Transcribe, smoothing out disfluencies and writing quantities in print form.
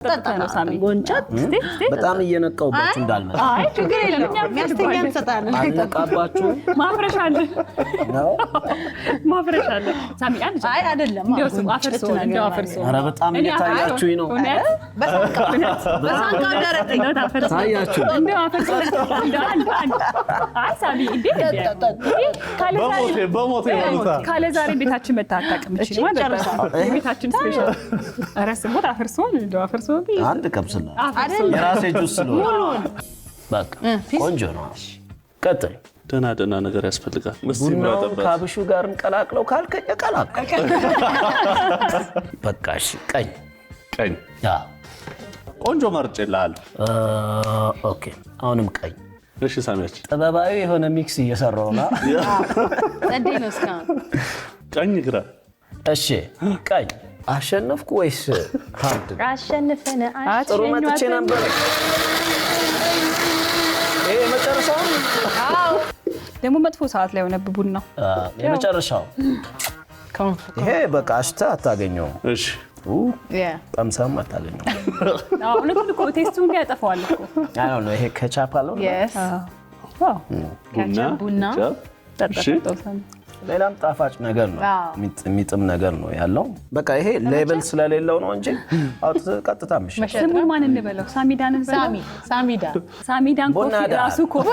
ተጣጣ ሳሚ ጎንጫት በጣም እየነቀውባችሁ እንዳልመጣ አይ ችግር የለም የሚያስተኛም ሰጣን አልነቃባችሁ ማፍረሻለ ነው ማፍረሻለ ሳሚ አንድ አይ አይደለም እንደው አፈርሶ ኧረ በጣም እየታያችሁኝ ነው በሳንቃው ደረቀኝ ታያችሁ እንደው አፈርሶ አይ ሳሚ በሞቴ ይሉታ ካለ ዛሬ ቤታችን መታጣቀም ይችላል ማለት ነው ቤታችን ስፔሻል አራስ ሞት አፈርሶ እንደው አፈርሶ አንድ ቀብስላ የራሴ ጁስ ነው በቃ ቆንጆ ነው ቀጥል ደና ነገር ያስፈልጋል ቡናው ካብሹ ጋር እንቀላቅለው ካልከኝ ቀላቅል በቃ እሺ ቀኝ ያ ቆንጆ መርጬልሃል ኦኬ አሁንም ቀኝ እሺ ሳሚያች ጥበባዊ የሆነ ሚክስ እየሰራው ነው እንዴ ነው እስካሁን ቀኝ ግራ እሺ ቀኝ አሸነፍኩ ወይስ ሃርድ አሸንፈነ ጥሩ መጥቼ ነበር መጨረሻው አው ደግሞ መጥፎ ሰዓት ላይ ሆነ ቡና የመጨረሻው ይሄ በቃ አሽታ አታገኘው እሺ ቀምሰም አታገኘው እውነቱን እኮ ቴስቱን ያጠፋዋል እኮ አይ ነው ይሄ ከቻፕ አለው yes ዋው ቡና እሺ ሌላም ጣፋጭ ነገር ነው የሚጥም ነገር ነው ያለው በቃ ይሄ ሌብል ስለሌለው ነው እንጂ አውጥ ቀጥታ ምሽ ስሙ ማን እንበለው ሳሚዳን እንበለው ሳሚዳን ኮፊ ራሱ ኮፊ